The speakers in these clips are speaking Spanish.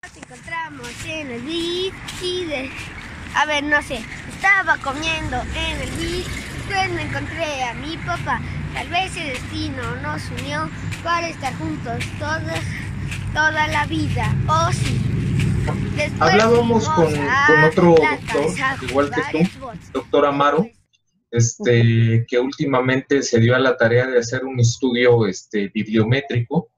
Nos encontramos en el beach a ver, no sé, estaba comiendo en el beach, pues me encontré a mi papá. Tal vez el destino nos unió para estar juntos toda la vida, oh sí. Después Hablábamos con otro doctor, igual que tú, varias voces. doctor Amaro, que últimamente se dio a la tarea de hacer un estudio bibliométrico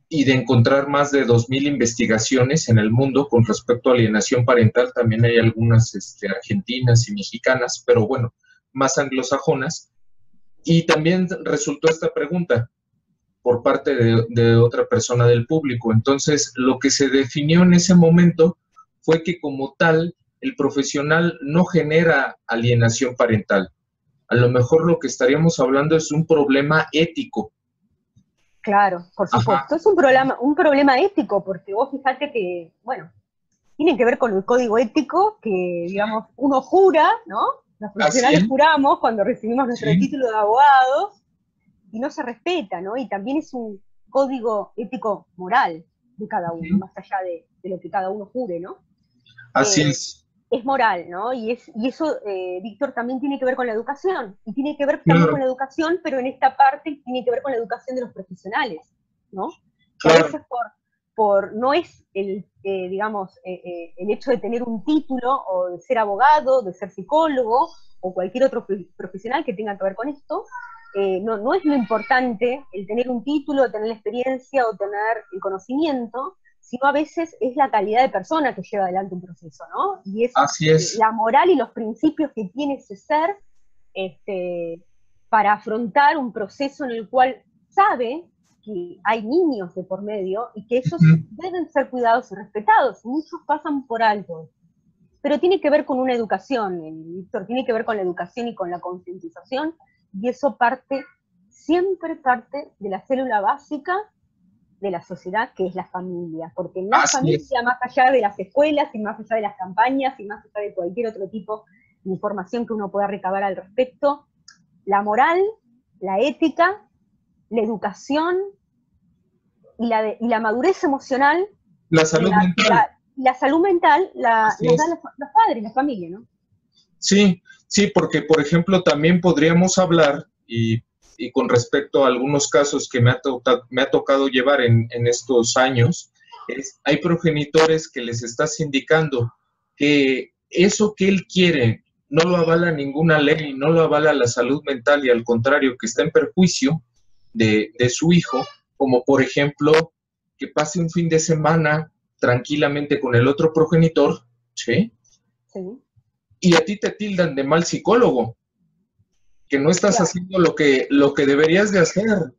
y de encontrar más de 2000 investigaciones en el mundo con respecto a alienación parental. También hay algunas argentinas y mexicanas, pero bueno, más anglosajonas. Y también resultó esta pregunta por parte de otra persona del público. Entonces, lo que se definió en ese momento fue que como tal, el profesional no genera alienación parental. A lo mejor lo que estaríamos hablando es un problema ético. Claro, por supuesto. Ajá. Es un problema ético, porque vos fijate que, bueno, tiene que ver con el código ético que, digamos, uno jura, ¿no? Los profesionales juramos cuando recibimos nuestro título de abogados y no se respeta, ¿no? Y también es un código ético moral de cada uno, más allá de lo que cada uno jure, ¿no? Así es. Es moral, ¿no? Y eso, Víctor, también tiene que ver con la educación, y tiene que ver también con la educación, pero en esta parte tiene que ver con la educación de los profesionales, ¿no? Que a veces no es el hecho de tener un título, o de ser abogado, de ser psicólogo, o cualquier otro profesional que tenga que ver con esto, no es lo importante el tener un título, tener la experiencia, o tener el conocimiento, sino a veces es la calidad de persona que lleva adelante un proceso, ¿no? Y es la moral y los principios que tiene ese ser para afrontar un proceso en el cual sabe que hay niños de por medio y que esos deben ser cuidados y respetados. Muchos pasan por alto. Pero tiene que ver con una educación, Víctor, tiene que ver con la educación y con la concientización, y eso siempre parte de la célula básica de la sociedad, que es la familia, porque en la familia, más allá de las escuelas, y más allá de las campañas, y más allá de cualquier otro tipo de información que uno pueda recabar al respecto, la moral, la ética, la educación y la madurez emocional, la salud mental. La salud mental nos dan los padres, la familia, ¿no? Sí, porque por ejemplo también podríamos hablar, y con respecto a algunos casos que me ha tocado llevar en estos años, hay progenitores que les estás indicando que eso que él quiere no lo avala ninguna ley, no lo avala la salud mental, y al contrario, que está en perjuicio de su hijo, como por ejemplo que pase un fin de semana tranquilamente con el otro progenitor, ¿sí? Y a ti te tildan de mal psicólogo, que no estás haciendo lo que deberías de hacer.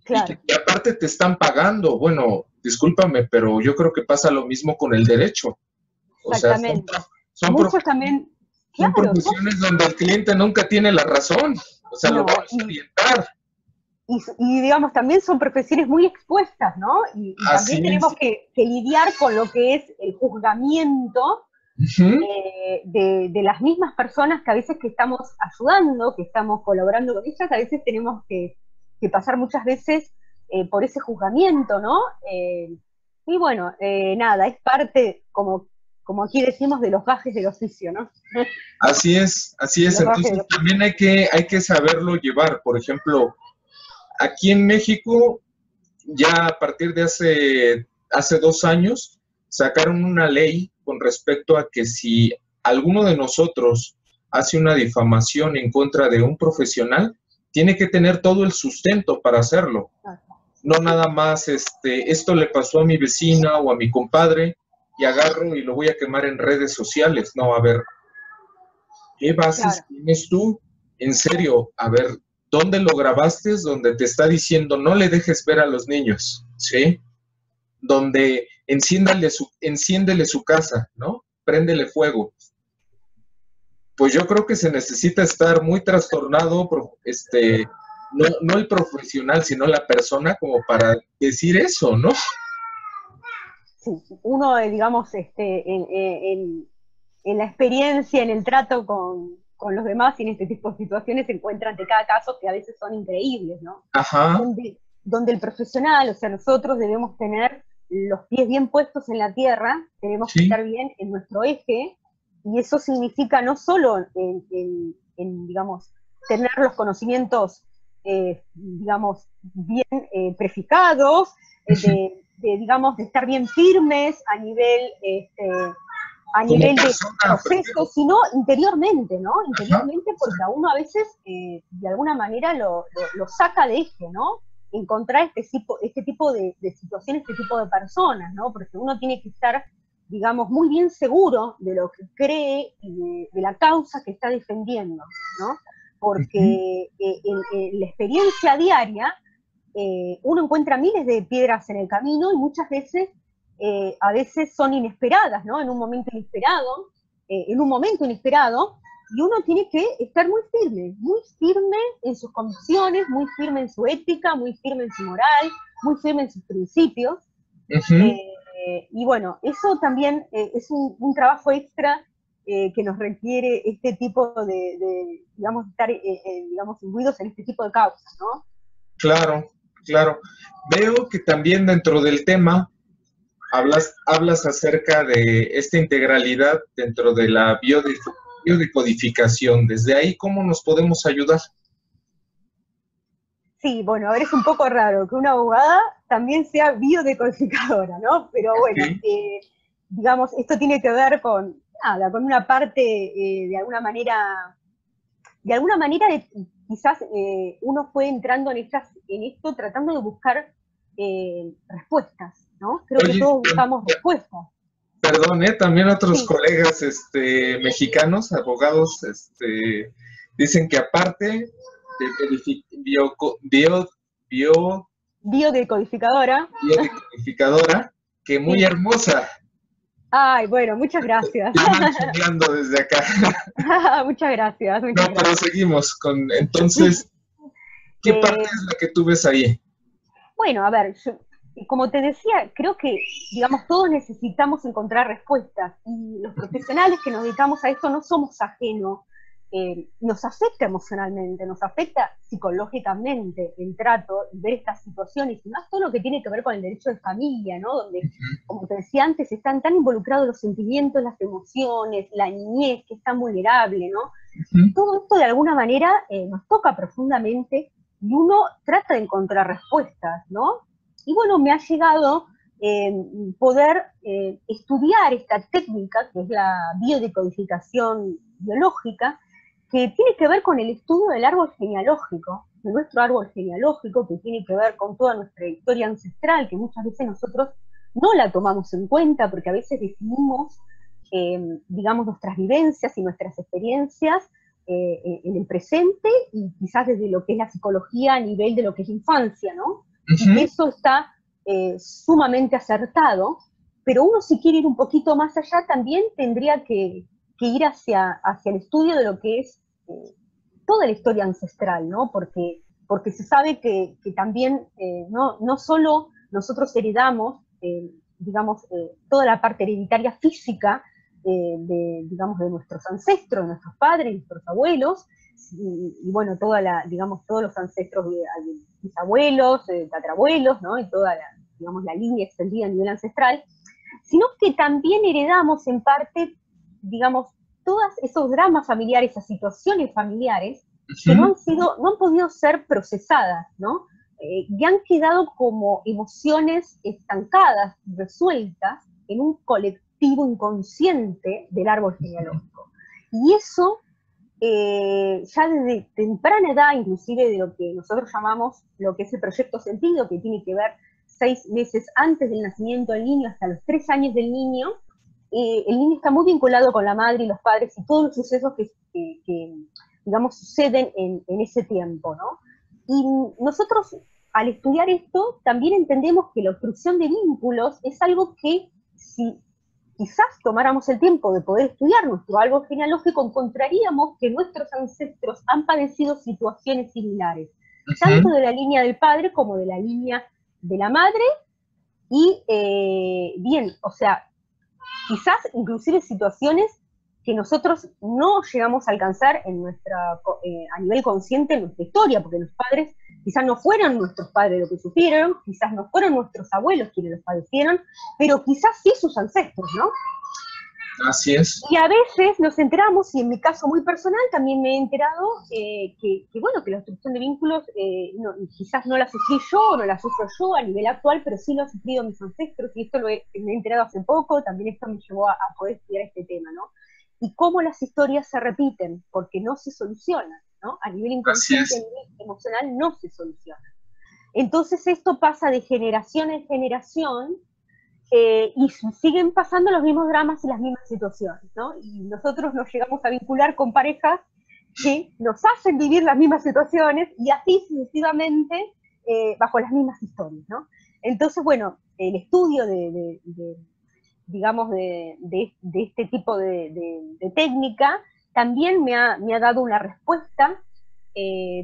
Y que aparte te están pagando. Bueno, discúlpame, pero yo creo que pasa lo mismo con el derecho. Exactamente. O sea, son profesiones donde el cliente nunca tiene la razón. O sea, lo vamos a orientar. Y digamos, también son profesiones muy expuestas, ¿no? Y también tenemos que lidiar con lo que es el juzgamiento de las mismas personas que a veces que estamos ayudando, que estamos colaborando con ellas, a veces tenemos que pasar muchas veces por ese juzgamiento, ¿no? Y bueno, nada, es parte, como aquí decimos, de los gajes del oficio, ¿no? Así es. Entonces también hay que saberlo llevar. Por ejemplo, aquí en México, ya a partir de hace 2 años, sacaron una ley con respecto a que si alguno de nosotros hace una difamación en contra de un profesional, tiene que tener todo el sustento para hacerlo. No nada más, esto le pasó a mi vecina o a mi compadre, y agarro y lo voy a quemar en redes sociales. No, a ver, ¿qué bases tienes tú? En serio, a ver, ¿dónde lo grabaste? Donde te está diciendo no le dejes ver a los niños, ¿sí? Donde enciéndele su casa, ¿no? Préndele fuego. Pues yo creo que se necesita estar muy trastornado, no el profesional, sino la persona, como para decir eso, ¿no? Sí, uno, digamos, en la experiencia, en el trato con los demás y en este tipo de situaciones se encuentra ante cada caso que a veces son increíbles, ¿no? Ajá. Donde el profesional, o sea, nosotros debemos tener los pies bien puestos en la tierra, tenemos que estar bien en nuestro eje, y eso significa no solo digamos, tener los conocimientos, digamos, bien prefijados, digamos, de estar bien firmes a nivel de proceso, sino interiormente, ¿no? Interiormente, porque a uno a veces, de alguna manera, lo saca de eje, ¿no? Encontrar este tipo de situaciones, este tipo de personas, ¿no? Porque uno tiene que estar, digamos, muy bien seguro de lo que cree y de la causa que está defendiendo, ¿no? Porque en la experiencia diaria, uno encuentra miles de piedras en el camino y muchas veces, a veces son inesperadas, ¿no? En un momento inesperado, y uno tiene que estar muy firme en sus convicciones, muy firme en su ética, muy firme en su moral, muy firme en sus principios. Y bueno, eso también es un trabajo extra que nos requiere este tipo digamos, estar, digamos, imbuidos en este tipo de causas, ¿no? Claro, claro. Veo que también dentro del tema hablas acerca de esta integralidad dentro de la biodecodificación. Desde ahí, ¿cómo nos podemos ayudar? Sí, bueno, ahora es un poco raro que una abogada también sea biodecodificadora, ¿no? Pero bueno, digamos, esto tiene que ver con una parte, de alguna manera, quizás uno fue entrando en esto tratando de buscar respuestas, ¿no? Creo que todos buscamos respuestas. Perdón, también otros colegas mexicanos, abogados, dicen que aparte de biodecodificadora, que muy hermosa. Ay, bueno, muchas gracias. Hablando desde acá. Muchas gracias. Pero seguimos con, entonces, ¿qué parte es la que tú ves ahí? Bueno, a ver, como te decía, creo que, digamos, todos necesitamos encontrar respuestas, y los profesionales que nos dedicamos a esto no somos ajenos. Nos afecta emocionalmente, nos afecta psicológicamente el trato, ver estas situaciones, y más todo lo que tiene que ver con el derecho de familia, ¿no? Donde, como te decía antes, están tan involucrados los sentimientos, las emociones, la niñez, que es tan vulnerable, ¿no? Todo esto de alguna manera nos toca profundamente, y uno trata de encontrar respuestas, ¿no? Y bueno, me ha llegado poder estudiar esta técnica, que es la biodecodificación biológica, que tiene que ver con el estudio del árbol genealógico, de nuestro árbol genealógico, que tiene que ver con toda nuestra historia ancestral, que muchas veces nosotros no la tomamos en cuenta, porque a veces definimos, digamos, nuestras vivencias y nuestras experiencias en el presente, y quizás desde lo que es la psicología a nivel de lo que es infancia, ¿no? Y eso está sumamente acertado, pero uno, si quiere ir un poquito más allá, también tendría que ir hacia el estudio de lo que es toda la historia ancestral, ¿no? Porque se sabe que también no solo nosotros heredamos, digamos, toda la parte hereditaria física digamos, de nuestros ancestros, de nuestros padres, nuestros abuelos, y bueno, digamos, todos los ancestros de mis abuelos, tatarabuelos, ¿no? Y toda digamos, la línea extendida a nivel ancestral, sino que también heredamos en parte, digamos, todos esos dramas familiares, esas situaciones familiares que no han podido ser procesadas, ¿no? Y han quedado como emociones estancadas, resueltas, en un colectivo inconsciente del árbol genealógico. Y eso, ya desde temprana edad, inclusive de lo que nosotros llamamos lo que es el proyecto sentido, que tiene que ver 6 meses antes del nacimiento del niño hasta los 3 años del niño, el niño está muy vinculado con la madre y los padres y todos los sucesos que digamos, suceden en ese tiempo, ¿no? Y nosotros, al estudiar esto, también entendemos que la obstrucción de vínculos es algo que, si quizás tomáramos el tiempo de poder estudiar nuestro árbol genealógico, encontraríamos que nuestros ancestros han padecido situaciones similares, tanto de la línea del padre como de la línea de la madre, y bien, o sea, quizás inclusive situaciones que nosotros no llegamos a alcanzar a nivel consciente en nuestra historia, porque los padres quizás no fueron nuestros padres los que sufrieron, quizás no fueron nuestros abuelos quienes los padecieron, pero quizás sí sus ancestros, ¿no? Así es. Y a veces nos enteramos, y en mi caso muy personal también me he enterado, bueno, que la destrucción de vínculos quizás no la sufrí yo, no la sufro yo a nivel actual, pero sí lo han sufrido mis ancestros, y esto me he enterado hace poco, también esto me llevó a poder estudiar este tema, ¿no? Y cómo las historias se repiten, porque no se solucionan, ¿no? A nivel inconsciente, a nivel emocional, no se solucionan. Entonces esto pasa de generación en generación, y siguen pasando los mismos dramas y las mismas situaciones, ¿no? Y nosotros nos llegamos a vincular con parejas que nos hacen vivir las mismas situaciones, y así sucesivamente bajo las mismas historias, ¿no? Entonces, bueno, el estudio de este tipo de técnica también me ha dado una respuesta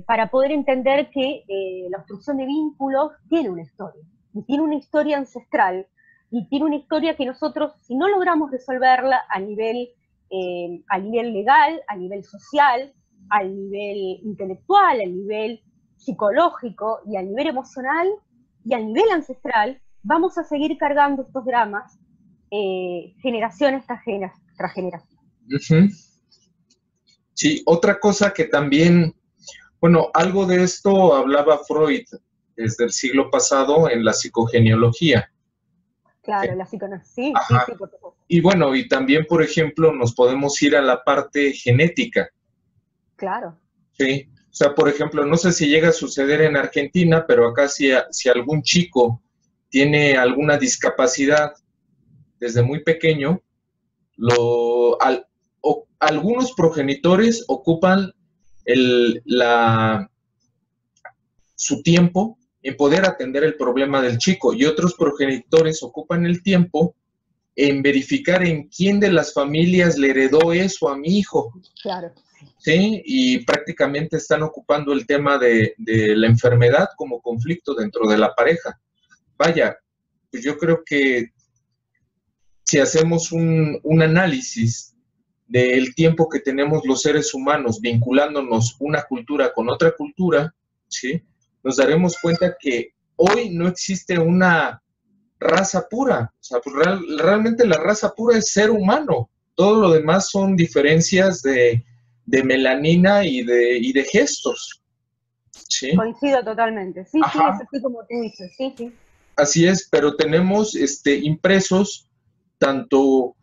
para poder entender que la obstrucción de vínculos tiene una historia, y tiene una historia ancestral, y tiene una historia que nosotros, si no logramos resolverla a nivel legal, a nivel social, a nivel intelectual, a nivel psicológico y a nivel emocional y a nivel ancestral, vamos a seguir cargando estos dramas generación tras generación. Uh-huh. Sí, otra cosa que también, bueno, algo de esto hablaba Freud desde el siglo pasado en la psicogenealogía. Claro, la psicoanálisis, sí, por supuesto. Y bueno, y también, por ejemplo, nos podemos ir a la parte genética. Claro. Sí, o sea, por ejemplo, no sé si llega a suceder en Argentina, pero acá si algún chico tiene alguna discapacidad desde muy pequeño, algunos progenitores ocupan su tiempo en poder atender el problema del chico, y otros progenitores ocupan el tiempo en verificar en quién de las familias le heredó eso a mi hijo. Claro. ¿Sí? Y prácticamente están ocupando el tema de la enfermedad como conflicto dentro de la pareja. Vaya, pues yo creo que si hacemos un análisis del tiempo que tenemos los seres humanos vinculándonos una cultura con otra cultura, ¿sí?, nos daremos cuenta que hoy no existe una raza pura. O sea, pues realmente la raza pura es ser humano. Todo lo demás son diferencias de melanina y de gestos. ¿Sí? Coincido totalmente. Sí, Ajá. Sí, es así como tú dices. Sí, sí. Así es, pero tenemos impresos tanto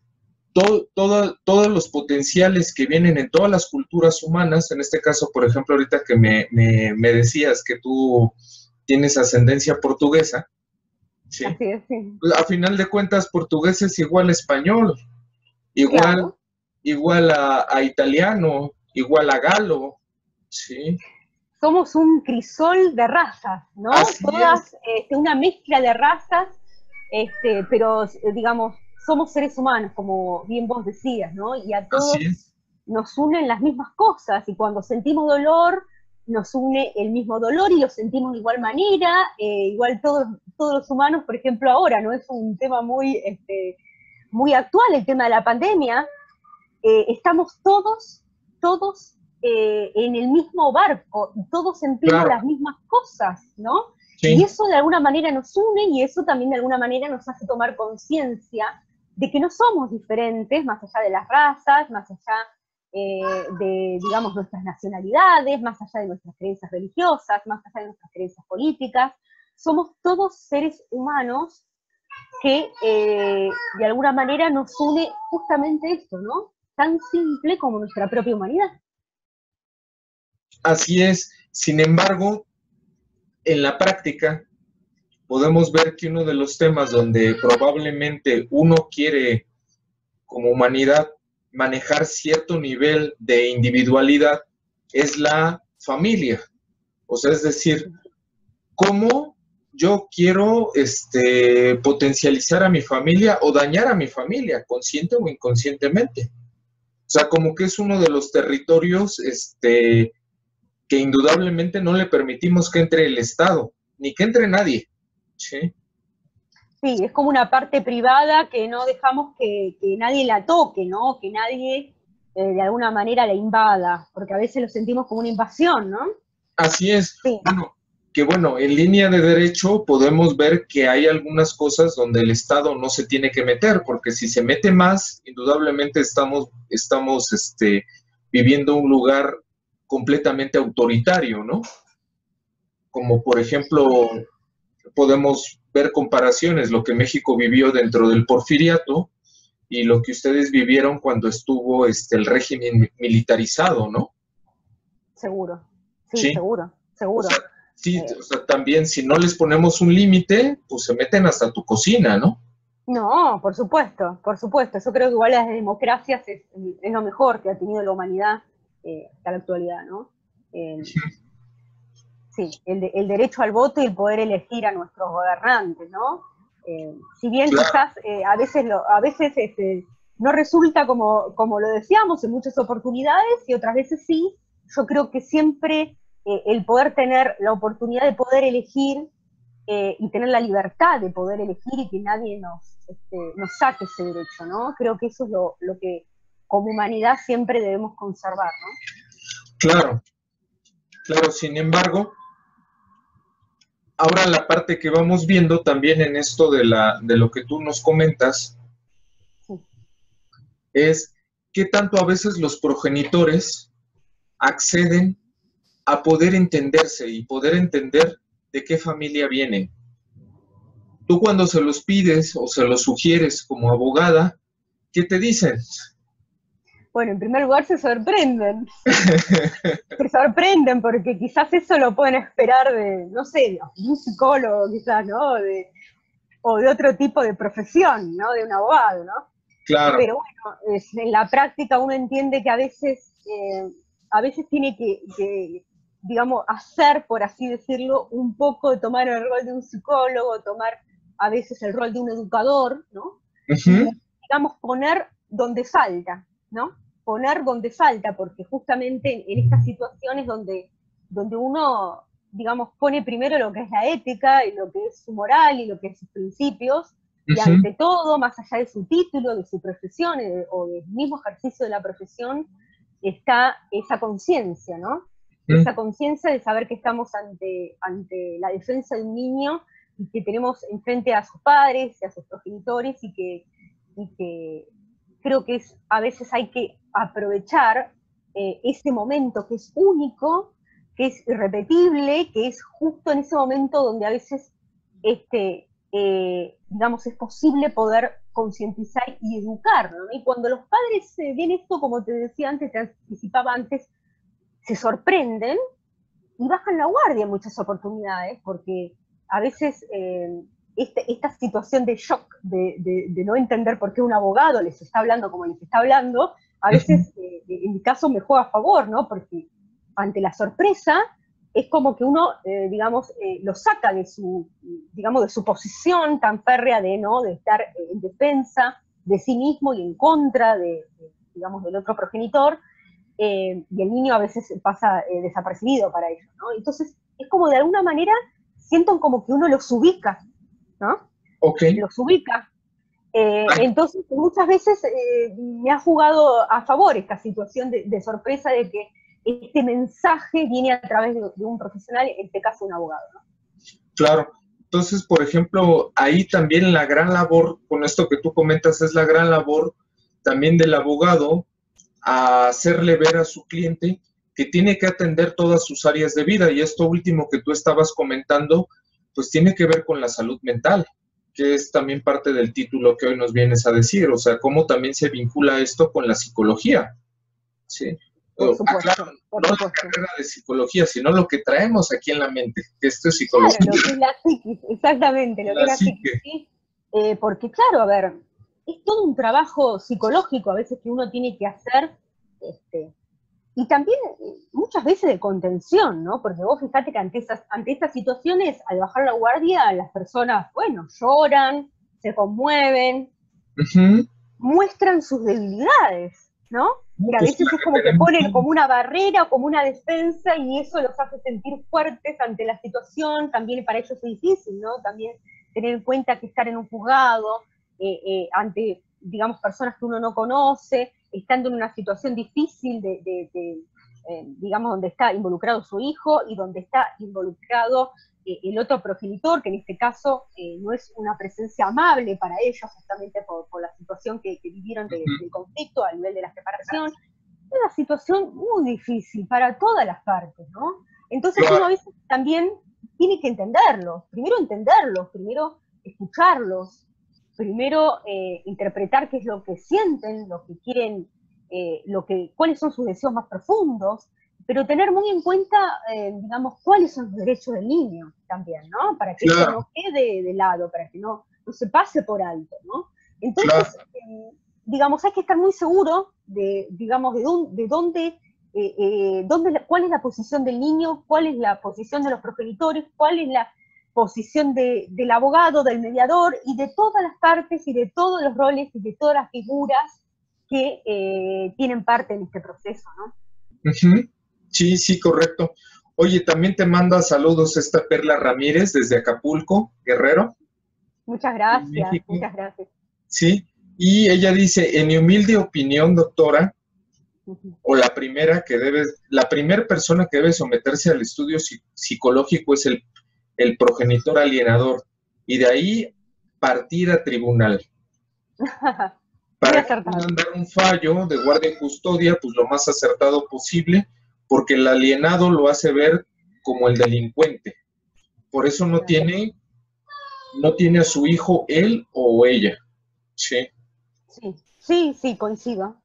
todos los potenciales que vienen en todas las culturas humanas. En este caso, por ejemplo, ahorita que me decías que tú tienes ascendencia portuguesa, ¿sí? Así es, sí. A final de cuentas, portugués es igual a español, igual a italiano, igual a galo, ¿sí? Somos un crisol de razas, ¿no? Así Todas, una mezcla de razas, pero digamos, somos seres humanos, como bien vos decías, ¿no? Y a todos nos unen las mismas cosas, y cuando sentimos dolor, nos une el mismo dolor y lo sentimos de igual manera, igual todos los humanos, por ejemplo, ahora, ¿no? Es un tema muy actual, el tema de la pandemia. Estamos todos en el mismo barco, y todos sentimos las mismas cosas, ¿no? Sí. Y eso de alguna manera nos une, y eso también de alguna manera nos hace tomar conciencia de que no somos diferentes, más allá de las razas, más allá de, digamos, nuestras nacionalidades, más allá de nuestras creencias religiosas, más allá de nuestras creencias políticas. Somos todos seres humanos que de alguna manera nos une justamente esto, ¿no? Tan simple como nuestra propia humanidad. Así es. Sin embargo, en la práctica podemos ver que uno de los temas donde probablemente uno quiere, como humanidad, manejar cierto nivel de individualidad es la familia. O sea, es decir, ¿cómo yo quiero potencializar a mi familia o dañar a mi familia, consciente o inconscientemente? O sea, como que es uno de los territorios que indudablemente no le permitimos que entre el Estado, ni que entre nadie. ¿Sí? Sí, es como una parte privada que no dejamos que nadie la toque, ¿no? Que nadie de alguna manera la invada, porque a veces lo sentimos como una invasión, ¿no? Así es. Sí. Bueno, en línea de derecho podemos ver que hay algunas cosas donde el Estado no se tiene que meter, porque si se mete más, indudablemente estamos viviendo un lugar completamente autoritario, ¿no? Como por ejemplo, podemos ver comparaciones, lo que México vivió dentro del Porfiriato y lo que ustedes vivieron cuando estuvo el régimen militarizado, ¿no? Seguro, sí, Sí. seguro. O sea, también si no les ponemos un límite, pues se meten hasta tu cocina, ¿no? No, por supuesto, por supuesto. Yo creo que igual las democracias es lo mejor que ha tenido la humanidad hasta la actualidad, ¿no? Sí, el derecho al voto y el poder elegir a nuestros gobernantes, ¿no? Si bien claro. Quizás a veces no resulta como lo deseamos en muchas oportunidades y otras veces sí, yo creo que siempre el poder tener la oportunidad de poder elegir y tener la libertad de poder elegir y que nadie nos saque ese derecho, ¿no? Creo que eso es lo que como humanidad siempre debemos conservar, ¿no? Claro, sin embargo, ahora la parte que vamos viendo también en esto de lo que tú nos comentas, Sí. Es qué tanto a veces los progenitores acceden a poder entenderse y poder entender de qué familia viene. Tú cuando se los pides o se los sugieres como abogada, ¿qué te dicen? Bueno, en primer lugar se sorprenden. Se sorprenden porque quizás eso lo pueden esperar de, no sé, de un psicólogo quizás, ¿no? O de otro tipo de profesión, ¿no? De un abogado, ¿no? Claro. Pero bueno, en la práctica uno entiende que a veces tiene que, digamos, hacer, por así decirlo, un poco de tomar el rol de un psicólogo, tomar a veces el rol de un educador, ¿no? Y, digamos, poner donde falta, ¿no? Poner donde falta, porque justamente en estas situaciones donde uno, digamos, pone primero lo que es la ética y lo que es su moral y lo que es sus principios, y ante todo, más allá de su título, de su profesión o del mismo ejercicio de la profesión, está esa conciencia, ¿no? Esa conciencia de saber que estamos ante la defensa de un niño y que tenemos enfrente a sus padres y a sus progenitores y que creo que a veces hay que aprovechar ese momento que es único, que es irrepetible, que es justo en ese momento donde a veces digamos, es posible poder concientizar y educar, ¿no? Y cuando los padres ven esto, como te decía antes, te anticipaba antes, se sorprenden y bajan la guardia en muchas oportunidades, porque a veces esta situación de shock, de no entender por qué un abogado les está hablando como les está hablando, a veces, en mi caso, me juega a favor, ¿no? Porque ante la sorpresa, es como que uno, digamos, lo saca de su posición tan férrea de estar en defensa de sí mismo y en contra digamos, del otro progenitor, y el niño a veces pasa desapercibido para ellos, ¿no? Entonces, es como de alguna manera, siento como que uno los ubica, ¿no? Okay. Los ubica. Entonces, muchas veces me ha jugado a favor esta situación de sorpresa de que este mensaje viene a través de un profesional, en este caso un abogado, ¿no? Claro. Entonces, por ejemplo, ahí también la gran labor, con esto que tú comentas, es la gran labor también del abogado a hacerle ver a su cliente que tiene que atender todas sus áreas de vida. Y esto último que tú estabas comentando, pues tiene que ver con la salud mental, que es también parte del título que hoy nos vienes a decir. O sea, cómo también se vincula esto con la psicología. ¿Sí? Por supuesto, claro, no la carrera de psicología, sino lo que traemos aquí en la mente, que esto es psicología. Claro, lo que es la psiquis, exactamente, lo que es la psiquis, ¿sí? Porque claro, a ver, es todo un trabajo psicológico a veces que uno tiene que hacer, y también muchas veces de contención, ¿no? Porque vos fijate que ante estas situaciones, al bajar la guardia, las personas, bueno, lloran, se conmueven, muestran sus debilidades, ¿no? Que a veces es como que ponen como una barrera o como una defensa y eso los hace sentir fuertes ante la situación, también para ellos es difícil, ¿no? También tener en cuenta que estar en un juzgado ante, digamos, personas que uno no conoce, estando en una situación difícil digamos, donde está involucrado su hijo y donde está involucrado el otro progenitor, que en este caso no es una presencia amable para ellos, justamente por la situación que vivieron del conflicto a nivel de la separación. Es una situación muy difícil para todas las partes, ¿no? Entonces uno a veces también tiene que entenderlos, primero escucharlos, primero interpretar qué es lo que sienten, lo que quieren, cuáles son sus deseos más profundos, pero tener muy en cuenta, digamos, cuáles son los derechos del niño también, ¿no? Para que eso no quede de lado, para que no se pase por alto, ¿no? Entonces, digamos, hay que estar muy seguro digamos, de dónde, cuál es la posición del niño, cuál es la posición de los progenitores, cuál es la posición del abogado, del mediador, y de todas las partes, y de todos los roles, y de todas las figuras que tienen parte en este proceso, ¿no? Sí, sí, correcto. Oye, también te manda saludos esta Perla Ramírez desde Acapulco, Guerrero. Muchas gracias, muchas gracias. Sí, y ella dice, en mi humilde opinión, doctora, o la primera persona que debe someterse al estudio psicológico es el progenitor alienador, y de ahí partir a tribunal. Para que puedan dar un fallo de guardia y custodia, pues lo más acertado posible, porque el alienado lo hace ver como el delincuente. Por eso no tiene a su hijo él o ella. Sí. Sí, coincido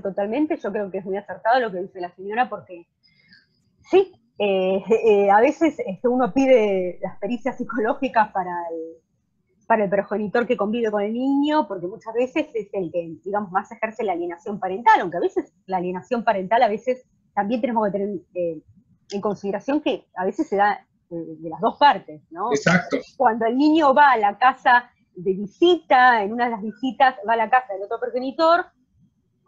totalmente. Yo creo que es muy acertado lo que dice la señora, porque sí, a veces uno pide las pericias psicológicas para el progenitor que convive con el niño, porque muchas veces es el que, digamos, más ejerce la alienación parental, aunque a veces la alienación parental, a veces también tenemos que tener en consideración que a veces se da de las dos partes, ¿no? Exacto. Cuando el niño va a la casa de visita, en una de las visitas va a la casa del otro progenitor,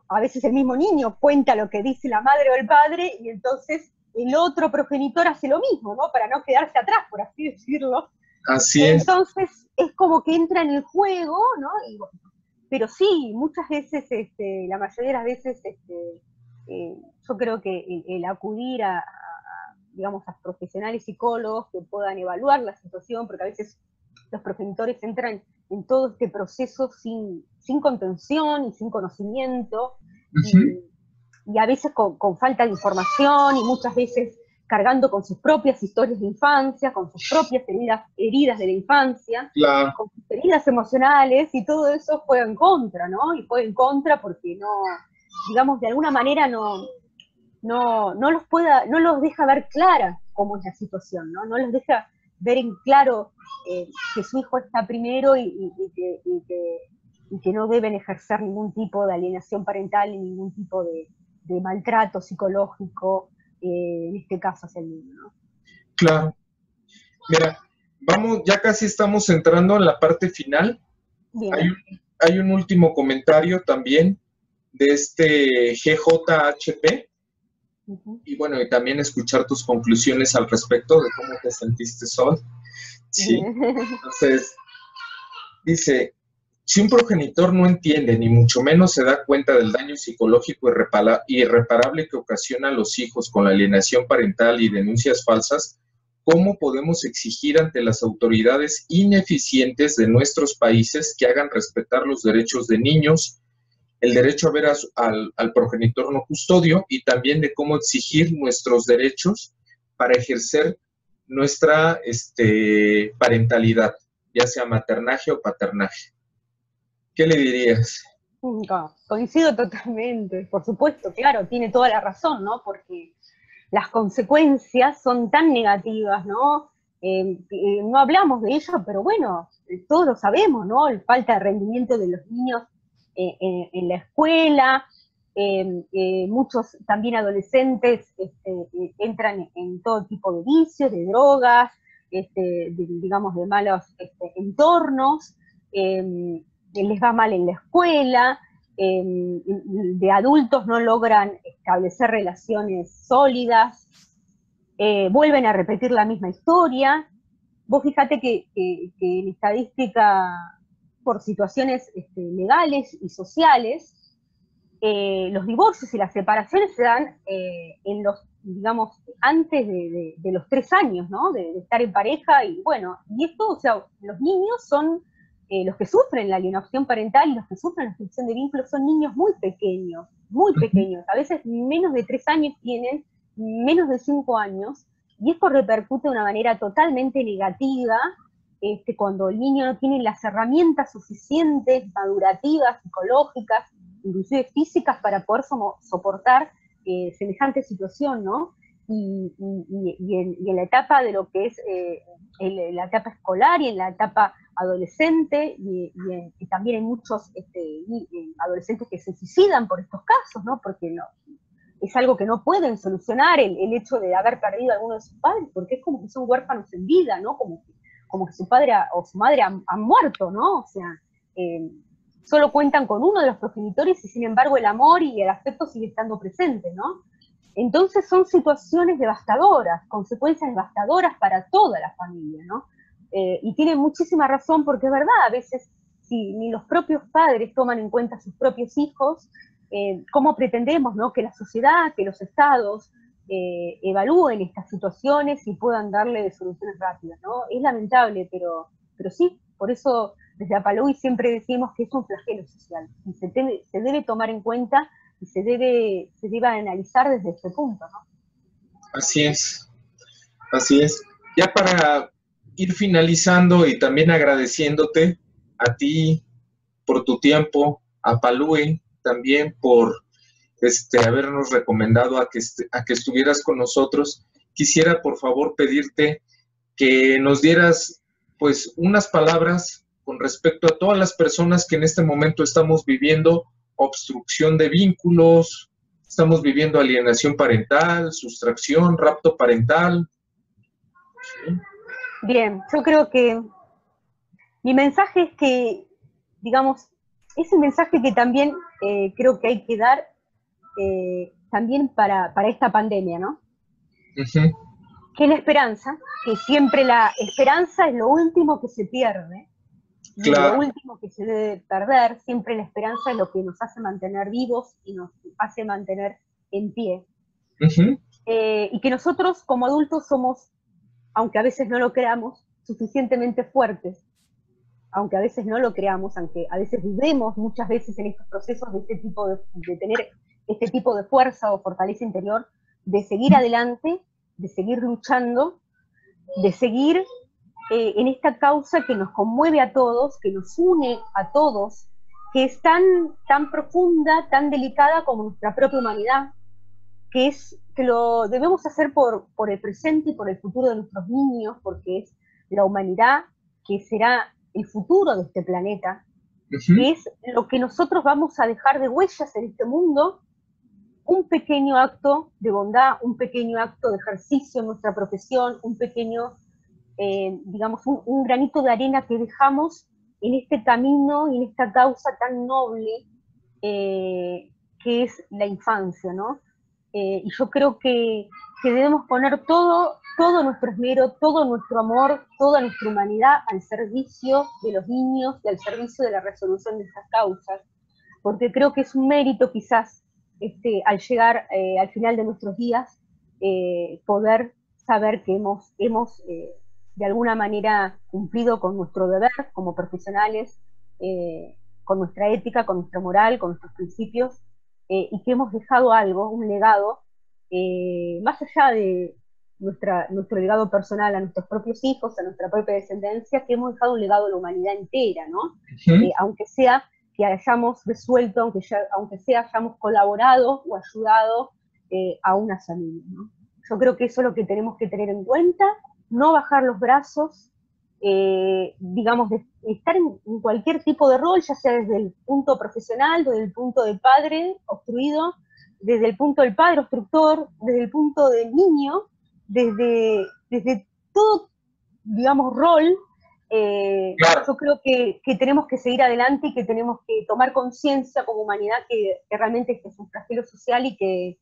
a veces el mismo niño cuenta lo que dice la madre o el padre, y entonces el otro progenitor hace lo mismo, ¿no? Para no quedarse atrás, por así decirlo. Así es. Entonces es como que entra en el juego, ¿no? Pero sí, muchas veces, la mayoría de las veces, yo creo que el acudir digamos, a profesionales psicólogos que puedan evaluar la situación, porque a veces los progenitores entran en todo este proceso sin contención y sin conocimiento, y a veces con falta de información, y muchas veces cargando con sus propias historias de infancia, con sus propias heridas de la infancia, con sus heridas emocionales, y todo eso juega en contra, ¿no? Y juega en contra porque no, digamos, de alguna manera no los deja ver clara cómo es la situación, ¿no? No los deja ver en claro que su hijo está primero y que no deben ejercer ningún tipo de alienación parental y ningún tipo de maltrato psicológico, en este caso hacia el niño, ¿no? Claro. Mira, ya casi estamos entrando en la parte final. Hay un último comentario también de este GJHP. Y bueno, y también escuchar tus conclusiones al respecto de cómo te sentiste, Sol. Sí. Entonces, dice, si un progenitor no entiende, ni mucho menos se da cuenta del daño psicológico irreparable que ocasiona a los hijos con la alienación parental y denuncias falsas, ¿cómo podemos exigir ante las autoridades ineficientes de nuestros países que hagan respetar los derechos de niños, el derecho a ver al progenitor no custodio, y también de cómo exigir nuestros derechos para ejercer nuestra parentalidad, ya sea maternaje o paternaje? ¿Qué le dirías? Coincido totalmente, por supuesto, claro, tiene toda la razón, ¿no? Porque las consecuencias son tan negativas, ¿no? No hablamos de ello, pero bueno, todos lo sabemos, ¿no? La falta de rendimiento de los niños en la escuela, muchos también adolescentes entran en todo tipo de vicios, de drogas, digamos, de malos entornos, les va mal en la escuela, de adultos no logran establecer relaciones sólidas, vuelven a repetir la misma historia. Vos fíjate que en estadística, por situaciones legales y sociales, los divorcios y las separaciones se dan en los, digamos, antes de los 3 años, ¿no? De estar en pareja, y bueno, y esto, o sea, los niños son, los que sufren la alienación parental y los que sufren la extinción de vínculos son niños muy pequeños, a veces menos de 3 años tienen, menos de 5 años, y esto repercute de una manera totalmente negativa, cuando el niño no tiene las herramientas suficientes, madurativas, psicológicas, inclusive físicas, para poder soportar semejante situación, ¿no? Y en la etapa de lo que es la etapa escolar y en la etapa adolescente, y también hay muchos adolescentes que se suicidan por estos casos, ¿no? Porque no, es algo que no pueden solucionar, el hecho de haber perdido a alguno de sus padres, porque es como que son huérfanos en vida, ¿no? Como que su padre o su madre han muerto, ¿no? O sea, solo cuentan con uno de los progenitores y sin embargo el amor y el afecto sigue estando presente, ¿no? Entonces son situaciones devastadoras, consecuencias devastadoras para toda la familia, ¿no? Y tienen muchísima razón, porque es verdad, a veces si ni los propios padres toman en cuenta a sus propios hijos, ¿cómo pretendemos, ¿no?, que la sociedad, que los estados evalúen estas situaciones y puedan darle soluciones rápidas, ¿no? Es lamentable, pero sí, por eso desde Apalui siempre decimos que es un flagelo social, y se debe tomar en cuenta y se debe analizar desde este punto, ¿no? Así es, así es. Ya para ir finalizando y también agradeciéndote a ti por tu tiempo, a Palui también por habernos recomendado a que estuvieras con nosotros, quisiera por favor pedirte que nos dieras pues unas palabras con respecto a todas las personas que en este momento estamos viviendo obstrucción de vínculos, estamos viviendo alienación parental, sustracción, rapto parental. ¿Sí? Bien, yo creo que mi mensaje es que, digamos, ese mensaje que también creo que hay que dar también para esta pandemia, ¿no? Uh-huh. Que la esperanza, que siempre la esperanza es lo último que se pierde, claro. Lo último que se debe perder, siempre la esperanza es lo que nos hace mantener vivos y nos hace mantener en pie. Uh-huh. Y que nosotros como adultos somos, aunque a veces no lo creamos, suficientemente fuertes, aunque a veces no lo creamos, aunque a veces dudemos muchas veces en estos procesos de tener este tipo de fuerza o fortaleza interior, de seguir adelante, de seguir luchando, de seguir en esta causa que nos conmueve a todos, que nos une a todos, que es tan profunda, tan delicada como nuestra propia humanidad, que lo debemos hacer por el presente y por el futuro de nuestros niños, porque es la humanidad que será el futuro de este planeta, uh-huh. que es lo que nosotros vamos a dejar de huellas en este mundo, un pequeño acto de bondad, un pequeño acto de ejercicio en nuestra profesión, un pequeño, digamos, un granito de arena que dejamos en este camino y en esta causa tan noble que es la infancia, ¿no? Y yo creo que debemos poner todo nuestro esmero, todo nuestro amor, toda nuestra humanidad al servicio de los niños y al servicio de la resolución de estas causas, porque creo que es un mérito quizás al llegar al final de nuestros días, poder saber que hemos de alguna manera cumplido con nuestro deber como profesionales, con nuestra ética, con nuestra moral, con nuestros principios, y que hemos dejado algo, un legado, más allá de nuestro legado personal a nuestros propios hijos, a nuestra propia descendencia, que hemos dejado un legado a la humanidad entera, ¿no? Uh-huh. Aunque sea que hayamos resuelto, aunque sea hayamos colaborado o ayudado a una familia, ¿no? Yo creo que eso es lo que tenemos que tener en cuenta, no bajar los brazos, digamos, de estar en cualquier tipo de rol, ya sea desde el punto profesional, desde el punto del padre obstruido, desde el punto del padre obstructor, desde el punto del niño, desde todo, digamos, rol. Claro. Yo creo que tenemos que seguir adelante y que tenemos que tomar conciencia como humanidad que realmente este es un flagelo social y que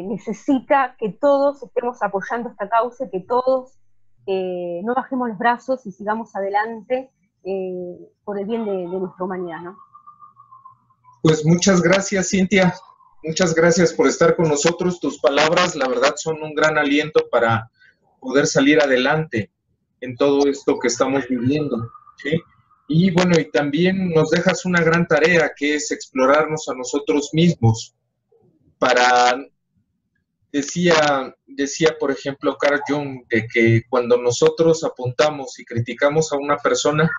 necesita que todos estemos apoyando esta causa, que todos no bajemos los brazos y sigamos adelante por el bien de nuestra humanidad, ¿no? Pues muchas gracias, Cintia. Muchas gracias por estar con nosotros. Tus palabras, la verdad, son un gran aliento para poder salir adelante en todo esto que estamos viviendo, ¿sí? Y bueno, y también nos dejas una gran tarea, que es explorarnos a nosotros mismos para, decía, por ejemplo, Carl Jung, de que cuando nosotros apuntamos y criticamos a una persona,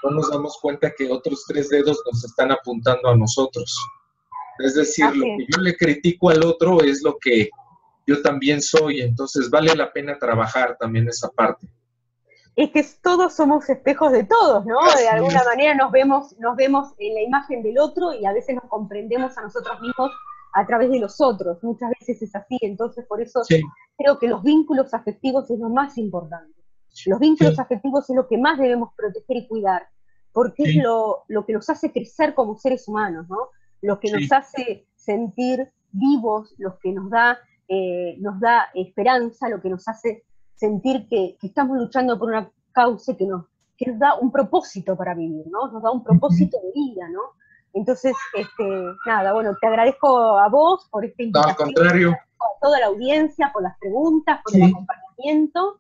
no nos damos cuenta que otros 3 dedos nos están apuntando a nosotros. Es decir, lo que yo le critico al otro es lo que yo también soy, entonces vale la pena trabajar también esa parte. Es que todos somos espejos de todos, ¿no? Así de alguna es. manera nos vemos en la imagen del otro y a veces nos comprendemos a nosotros mismos a través de los otros. Muchas veces es así, entonces por eso creo que los vínculos afectivos es lo más importante. Los vínculos afectivos es lo que más debemos proteger y cuidar, porque es lo que nos hace crecer como seres humanos, ¿no? Lo que nos hace sentir vivos, lo que nos da esperanza, lo que nos hace sentir que estamos luchando por una causa que nos da un propósito para vivir, ¿no? Nos da un propósito de vida, ¿no? Entonces, nada, bueno, te agradezco a vos por esta invitación. No, al contrario. A toda la audiencia, por las preguntas, por el acompañamiento.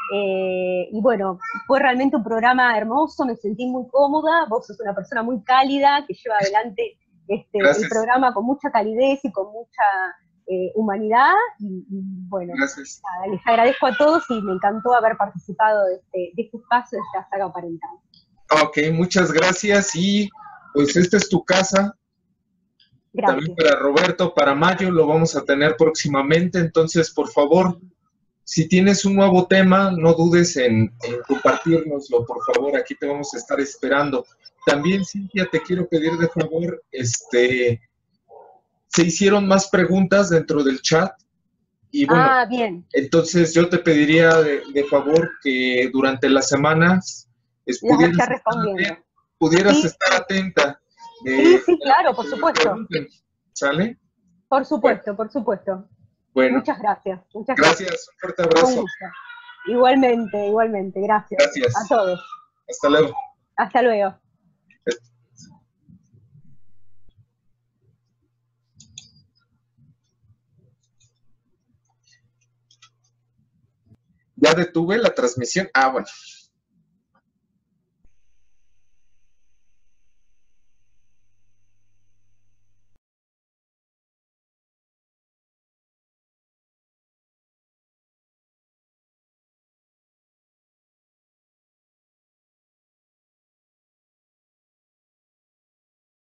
Y bueno, fue realmente un programa hermoso, me sentí muy cómoda, vos sos una persona muy cálida que lleva adelante el programa con mucha calidez y con mucha humanidad, y bueno, nada, les agradezco a todos y me encantó haber participado de este espacio, de esta saga parental. Ok, muchas gracias, y pues esta es tu casa. Gracias. También para Roberto, para Mayo, lo vamos a tener próximamente, entonces por favor, si tienes un nuevo tema, no dudes en compartirnoslo, por favor, aquí te vamos a estar esperando. También, Cintia, te quiero pedir de favor, se hicieron más preguntas dentro del chat, y bueno, bien. Entonces yo te pediría de favor que durante las semanas pudieras estar atenta. Sí, claro, por supuesto. ¿Sale? Por supuesto, por supuesto. Bueno. Muchas gracias. Gracias, un fuerte abrazo. Igualmente, gracias. Gracias. A todos. Hasta luego. Hasta luego. Ya detuve la transmisión. Bueno.